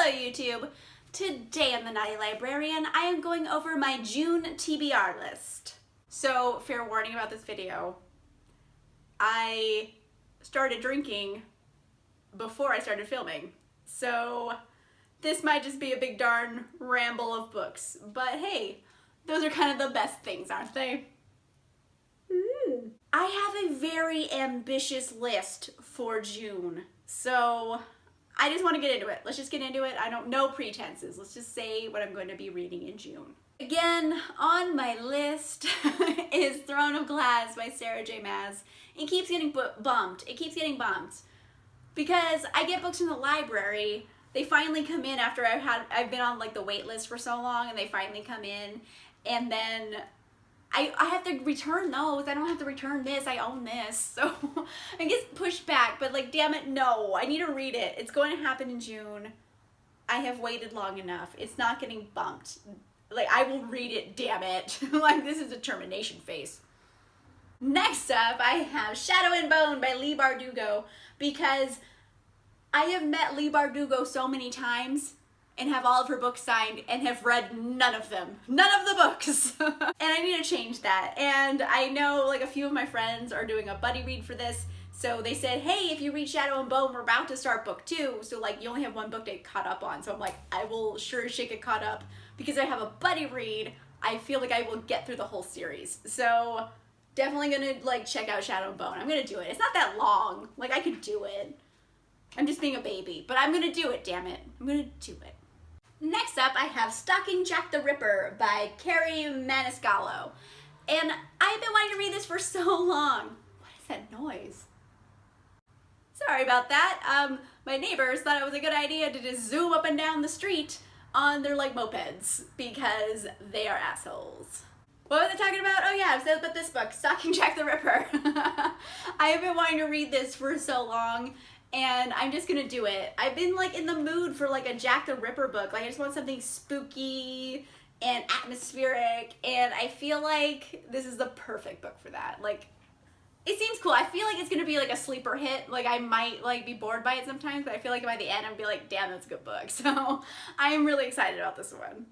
Hello YouTube! Today on the Naughty Librarian, I am going over my June TBR list. So, fair warning about this video, I started drinking before I started filming. So, this might just be a big darn ramble of books. But hey, those are kind of the best things, aren't they? I have a very ambitious list for June. So, I just want to get into it. Let's just get into it. No pretenses. Let's just say what I'm going to be reading in June. Again, on my list is Throne of Glass by Sarah J. Maas. It keeps getting bumped. It keeps getting bumped. Because I get books from the library. They finally come in after I've been on like the wait list for so long, and they finally come in. And then I have to return those. I don't have to return this. I own this. So it gets pushed back. But like, damn it, no. I need to read it. It's going to happen in June. I have waited long enough. It's not getting bumped. Like, I will read it, damn it. Like, this is a termination face. Next up, I have Shadow and Bone by Leigh Bardugo. Because I have met Leigh Bardugo so many times and have all of her books signed and have read none of them. None of the books. And I need to change that. And I know like a few of my friends are doing a buddy read for this. So they said, hey, if you read Shadow and Bone, we're about to start book 2. So like you only have one book to get caught up on. So I'm like, I will sure as shit get caught up because I have a buddy read. I feel like I will get through the whole series. So definitely gonna like check out Shadow and Bone. I'm gonna do it. It's not that long. Like I could do it. I'm just being a baby, but I'm gonna do it, damn it. I'm gonna do it. Next up, I have Stalking Jack the Ripper by Carrie Maniscalco. And I've been wanting to read this for so long. What is that noise? Sorry about that. My neighbors thought it was a good idea to just zoom up and down the street on their like mopeds because they are assholes. What was I talking about? Oh yeah, so about this book, Stalking Jack the Ripper. I have been wanting to read this for so long. And I'm just gonna do it. I've been like in the mood for like a Jack the Ripper book. Like I just want something spooky and atmospheric, and I feel like this is the perfect book for that. Like, it seems cool. I feel like it's gonna be like a sleeper hit. Like I might like be bored by it sometimes, but I feel like by the end I'll be like, damn, that's a good book. So I am really excited about this one.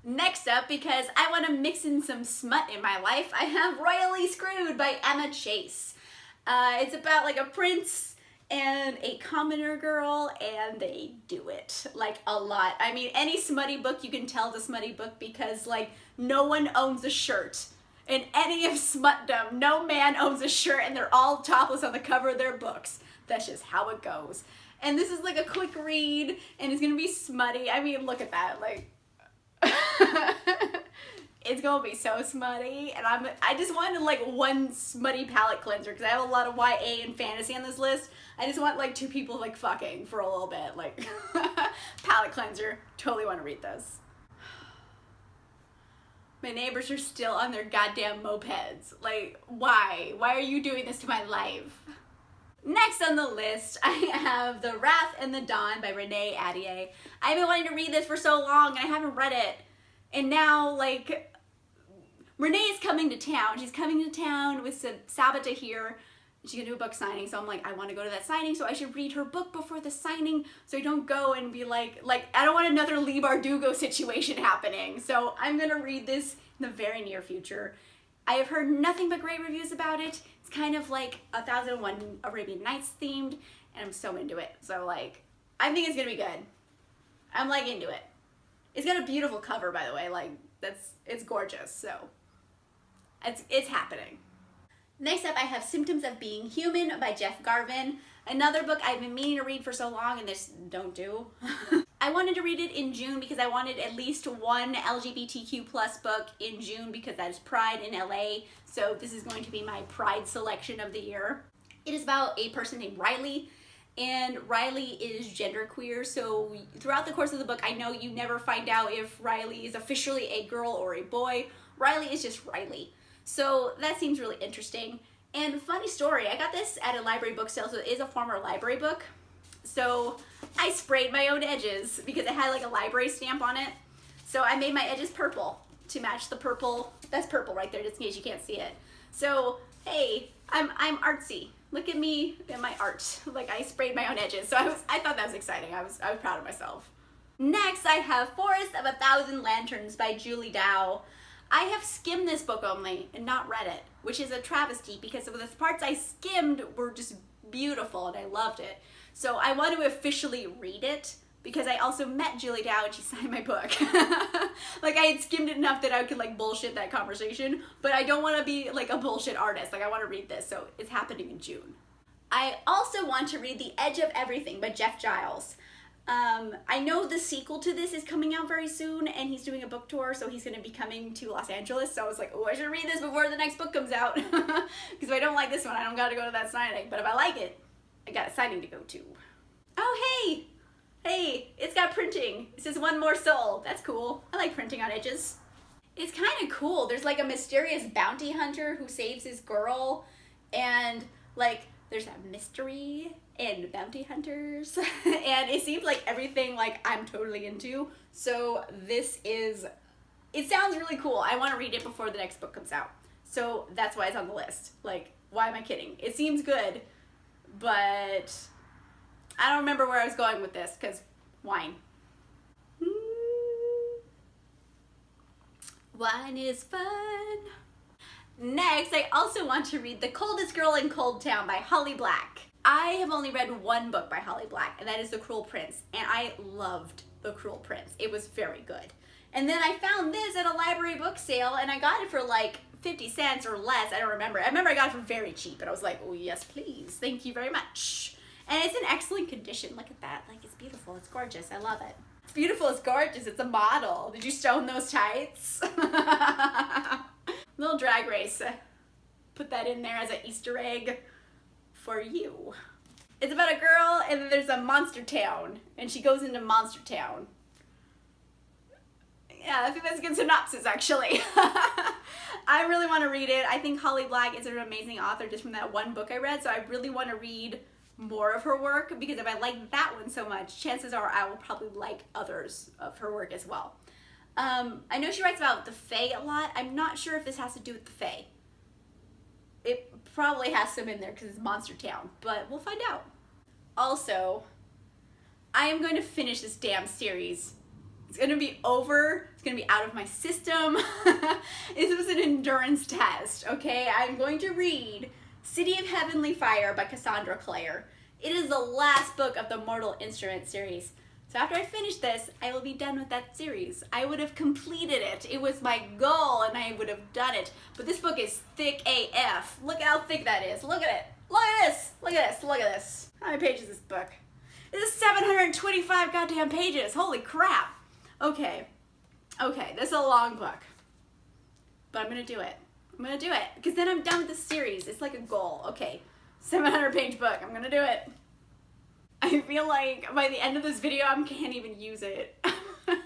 Next up, because I want to mix in some smut in my life, I have Royally Screwed by Emma Chase. It's about like a prince and a commoner girl, and they do it like a lot. I mean, any smutty book you can tell is a smutty book because like no one owns a shirt. In any of smutdom, no man owns a shirt and they're all topless on the cover of their books. That's just how it goes. And this is like a quick read and it's gonna be smutty. I mean, look at that, like it's gonna be so smutty, and I just wanted like one smutty palette cleanser because I have a lot of YA and fantasy on this list. I just want like two people like fucking for a little bit, like palette cleanser. Totally want to read this. My neighbors are still on their goddamn mopeds. Like, why? Why are you doing this to my life? Next on the list, I have The Wrath and the Dawn by Renee Ahdieh. I've been wanting to read this for so long and I haven't read it. And now, like, Renee is coming to town. She's coming to town with Sabata here. She's gonna do a book signing, so I'm like, I want to go to that signing, so I should read her book before the signing, so I don't go and be like I don't want another Leigh Bardugo situation happening. So I'm gonna read this in the very near future. I have heard nothing but great reviews about it. It's kind of like 1001 Arabian Nights themed, and I'm so into it. So like, I think it's gonna be good. I'm like into it. It's got a beautiful cover, by the way. Like it's gorgeous. So it's happening. Next up, I have Symptoms of Being Human by Jeff Garvin. Another book I've been meaning to read for so long and this don't do. I wanted to read it in June because I wanted at least one LGBTQ plus book in June because that is Pride in LA. So this is going to be my Pride selection of the year. It is about a person named Riley, and Riley is genderqueer. So throughout the course of the book, I know you never find out if Riley is officially a girl or a boy. Riley is just Riley. So that seems really interesting. And funny story, I got this at a library book sale, so it is a former library book. So I sprayed my own edges because it had like a library stamp on it. So I made my edges purple to match the purple. That's purple right there, just in case you can't see it. So hey, I'm artsy. Look at me and my art. Like I sprayed my own edges. So I thought that was exciting. I was proud of myself. Next, I have Forest of a Thousand Lanterns by Julie Dow. I have skimmed this book only and not read it, which is a travesty because of the parts I skimmed were just beautiful and I loved it. So I want to officially read it because I also met Julie Dow and she signed my book. Like I had skimmed it enough that I could like bullshit that conversation, but I don't want to be like a bullshit artist. Like I want to read this, so it's happening in June. I also want to read The Edge of Everything by Jeff Giles. I know the sequel to this is coming out very soon and he's doing a book tour, so he's going to be coming to Los Angeles. So I was like, oh, I should read this before the next book comes out. Because if I don't like this one, I don't got to go to that signing. But if I like it, I got a signing to go to. Oh, hey! Hey, it's got printing. It says One More Soul. That's cool. I like printing on edges. It's kind of cool. There's like a mysterious bounty hunter who saves his girl, and like there's a mystery and bounty hunters and it seems like everything like I'm totally into. So it sounds really cool. I want to read it before the next book comes out. So that's why it's on the list. Like, why am I kidding? It seems good, but I don't remember where I was going with this because wine. Wine is fun. Next, I also want to read The Coldest Girl in Cold Town by Holly Black. I have only read one book by Holly Black, and that is The Cruel Prince, and I loved The Cruel Prince. It was very good. And then I found this at a library book sale, and I got it for like 50 cents or less. I don't remember. I remember I got it for very cheap, and I was like, oh yes, please. Thank you very much. And it's in excellent condition. Look at that. Like, it's beautiful. It's gorgeous. I love it. It's beautiful. It's gorgeous. It's a model. Did you stone those tights? Little drag race. Put that in there as an Easter egg for you. It's about a girl and then there's a monster town and she goes into Monster Town. Yeah, I think that's a good synopsis actually. I really want to read it. I think Holly Black is an amazing author just from that one book I read, so I really want to read more of her work because if I like that one so much, chances are I will probably like others of her work as well. I know she writes about the Fae a lot. I'm not sure if this has to do with the Fae. It probably has some in there because it's Monster Town, but we'll find out. Also, I am going to finish this damn series. It's going to be over. It's going to be out of my system. This was an endurance test, okay? I'm going to read City of Heavenly Fire by Cassandra Clare. It is the last book of the Mortal Instruments series. So after I finish this, I will be done with that series. I would have completed it. It was my goal and I would have done it. But this book is thick AF. Look at how thick that is. Look at it. Look at this. Look at this. Look at this. How many pages is this book? This is 725 goddamn pages. Holy crap. Okay. Okay, this is a long book. But I'm gonna do it. I'm gonna do it. Because then I'm done with this series. It's like a goal. Okay. 700-page book. I'm gonna do it. I feel like by the end of this video, I can't even use it. I'm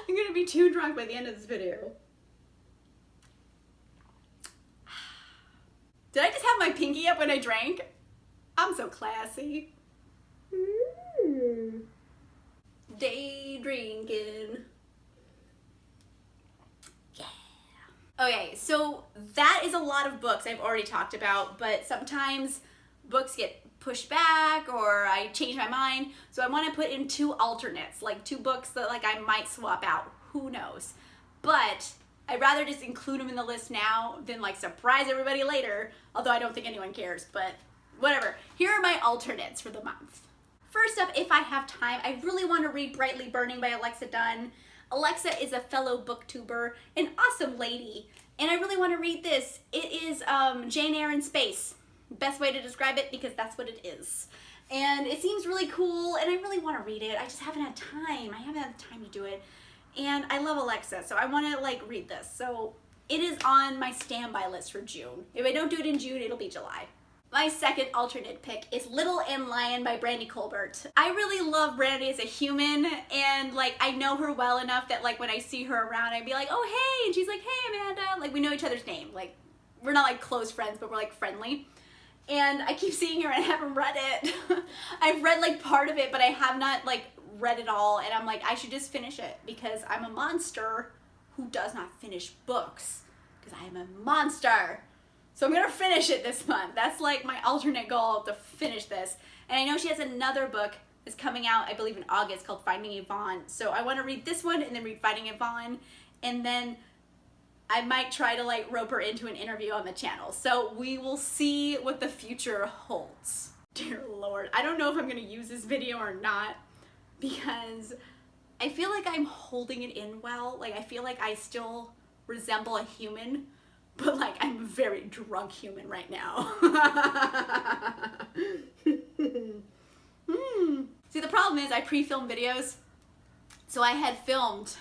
gonna be too drunk by the end of this video. Did I just have my pinky up when I drank? I'm so classy. Day drinking. Yeah. Okay, so that is a lot of books I've already talked about, but sometimes books get pushed back or I change my mind. So I want to put in two alternates, like two books that like I might swap out. Who knows? But I'd rather just include them in the list now than like surprise everybody later, although I don't think anyone cares, but whatever. Here are my alternates for the month. First up, if I have time, I really want to read Brightly Burning by Alexa Dunn. Alexa is a fellow booktuber, an awesome lady, and I really want to read this. It is Jane Eyre in space. Best way to describe it because that's what it is. And it seems really cool and I really want to read it. I just haven't had time. I haven't had the time to do it. And I love Alexa, so I want to like read this. So it is on my standby list for June. If I don't do it in June, it'll be July. My second alternate pick is Little and Lion by Brandy Colbert. I really love Brandy as a human and like I know her well enough that like when I see her around I'd be like, oh hey, and she's like, hey Amanda. Like we know each other's name. Like we're not like close friends, but we're like friendly. And I keep seeing her and I haven't read it. I've read like part of it, but I have not like read it all. And I'm like, I should just finish it because I'm a monster who does not finish books because I am a monster. So I'm gonna finish it this month. That's like my alternate goal to finish this. And I know she has another book is coming out, I believe in August, called Finding Yvonne. So I want to read this one and then read Finding Yvonne, and then I might try to like rope her into an interview on the channel. So we will see what the future holds. Dear Lord, I don't know if I'm gonna use this video or not, because I feel like I'm holding it in well. Like I feel like I still resemble a human, but like I'm a very drunk human right now. See, the problem is I pre-film videos, so I had filmed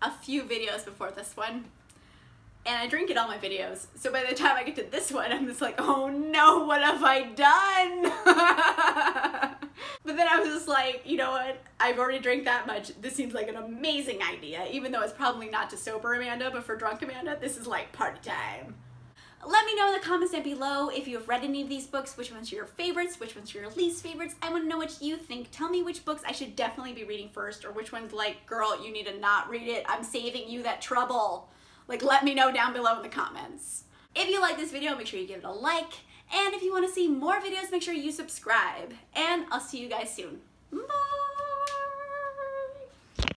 a few videos before this one, and I drink in all my videos. So by the time I get to this one, I'm just like, oh no, what have I done? But then I was just like, you know what? I've already drank that much. This seems like an amazing idea, even though it's probably not to sober Amanda, but for drunk Amanda, this is like party time. Let me know in the comments down below if you have read any of these books, which ones are your favorites, which ones are your least favorites. I want to know what you think. Tell me which books I should definitely be reading first, or which ones like, girl, you need to not read it. I'm saving you that trouble. Like, let me know down below in the comments. If you like this video, make sure you give it a like. And if you want to see more videos, make sure you subscribe. And I'll see you guys soon. Bye!